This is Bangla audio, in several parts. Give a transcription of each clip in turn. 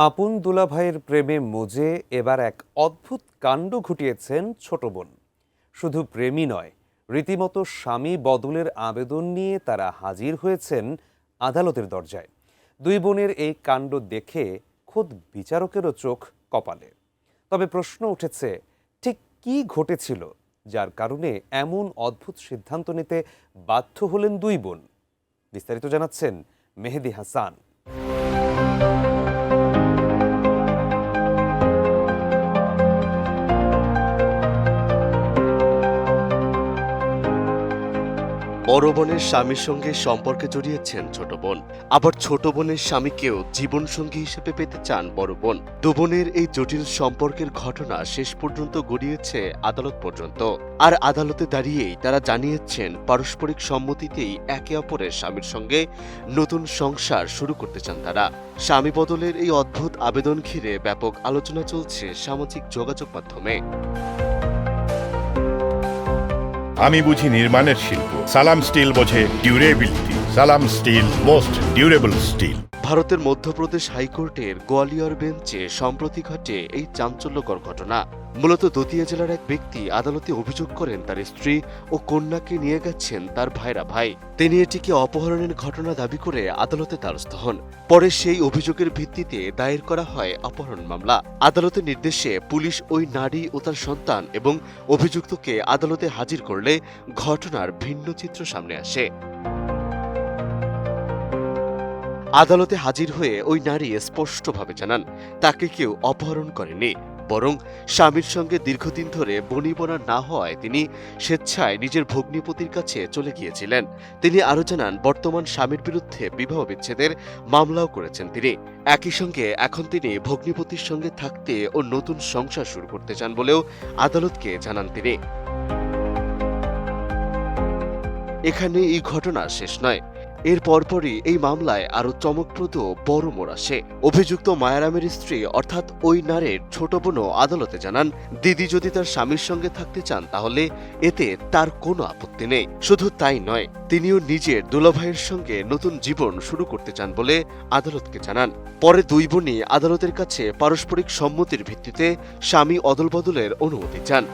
আপন দুলাভাইয়ের প্রেমে মজে এবার এক অদ্ভুত কাণ্ড ঘটিয়েছেন ছোট বোন। শুধু প্রেমই নয়, রীতিমতো স্বামী বদলের আবেদন নিয়ে তারা হাজির হয়েছেন আদালতের দরজায়। দুই বোনের এই কাণ্ড দেখে খোদ বিচারকেরও চোখ কপালে। তবে প্রশ্ন উঠেছে, ঠিক কী ঘটেছিল যার কারণে এমন অদ্ভুত সিদ্ধান্ত নিতে বাধ্য হলেন দুই বোন? বিস্তারিত জানাচ্ছেন মেহেদী হাসান। বড় বোনের স্বামীর সঙ্গে সম্পর্কে জড়িয়েছেন ছোট বোন, আবার ছোট বোনের স্বামীকেও জীবনসঙ্গী হিসেবে পেতে চান বড় বোন। দু বোনের এই জটিল সম্পর্কের ঘটনা শেষ পর্যন্ত গড়িয়েছে আদালত পর্যন্ত। আর আদালতে দাঁড়িয়েই তারা জানিয়েছেন পারস্পরিক সম্মতিতেই একে অপরের স্বামীর সঙ্গে নতুন সংসার শুরু করতে চান তারা। স্বামী বদলের এই অদ্ভুত আবেদন ঘিরে ব্যাপক আলোচনা চলছে সামাজিক যোগাযোগ মাধ্যমে। আমি বুঝি নির্মাণের শিল্প, সালাম স্টিল বোঝে ডিউরেবিলিটি। সালাম স্টিল, মোস্ট ডিউরেবল স্টিল। ভারতের মধ্যপ্রদেশ হাইকোর্টের গোয়ালিয়র বেঞ্চে সম্প্রতি ঘটে এই চাঞ্চল্যকর ঘটনা। মূলত দতিয়া জেলার এক ব্যক্তি আদালতে অভিযোগ করেন তার স্ত্রী ও কন্যাকে নিয়ে গেছেন তার ভাইরা ভাই। তিনি এটিকে অপহরণের ঘটনা দাবি করে আদালতে দ্বারস্থ হন। পরে সেই অভিযোগের ভিত্তিতে দায়ের করা হয় অপহরণ মামলা। আদালতের নির্দেশে পুলিশ ওই নারী ও তার সন্তান এবং অভিযুক্তকে আদালতে হাজির করলে ঘটনার ভিন্ন চিত্র সামনে আসে। আদালতে হাজির হয়ে ওই নারী স্পষ্টভাবে জানান তাকে কেউ অপহরণ করেনি, বরং স্বামীর সঙ্গে দীর্ঘদিন ধরে বনিবনা না হওয়ায় তিনি স্বেচ্ছায় নিজের ভগ্নিপতির কাছে চলে গিয়েছিলেন। তিনি আরও জানান বর্তমান স্বামীর বিরুদ্ধে বিবাহ বিচ্ছেদের মামলাও করেছেন তিনি। একই সঙ্গে এখন তিনি ভগ্নিপতির সঙ্গে থাকতে ও নতুন সংসার শুরু করতে চান বলেও আদালতকে জানান তিনি। এখানে এই ঘটনা শেষ নয়। এর পরপরই এই মামলায় আরো চমকপ্রদ বড় মোড় আসে। অভিযুক্ত মায়ারামের স্ত্রী অর্থাৎ ওই নারীর ছোট বোনও আদালতে জানান দিদি যদি তার স্বামীর সঙ্গে থাকতে চান তাহলে এতে তার কোনো আপত্তি নেই। শুধু তাই নয়, তিনিও নিজের দুলাভাইয়ের সঙ্গে নতুন জীবন শুরু করতে চান বলে আদালতকে জানান। পরে দুই বোনই আদালতের কাছে পারস্পরিক সম্মতির ভিত্তিতে স্বামী অদলবদলের অনুমতি চান।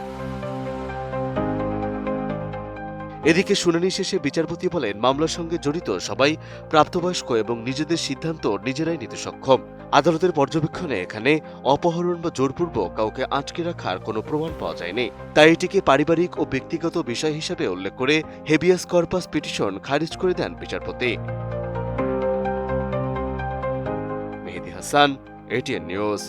এদিকে শুনানি শেষে বিচারপতি বলেন মামলার সঙ্গে জড়িত সবাই প্রাপ্তবয়স্ক এবং নিজেদের সিদ্ধান্ত নিজেরাই নিতে সক্ষম। আদালতের পর্যবেক্ষণে এখানে অপহরণ বা জোরপূর্বক কাউকে আটকে রাখার কোনো প্রমাণ পাওয়া যায়নি। তাই এটিকে পারিবারিক ও ব্যক্তিগত বিষয় হিসেবে উল্লেখ করে হেবিয়াস কর্পাস পিটিশন খারিজ করে দেন বিচারপতি। মেহেদী হাসান, এটিএন নিউজ।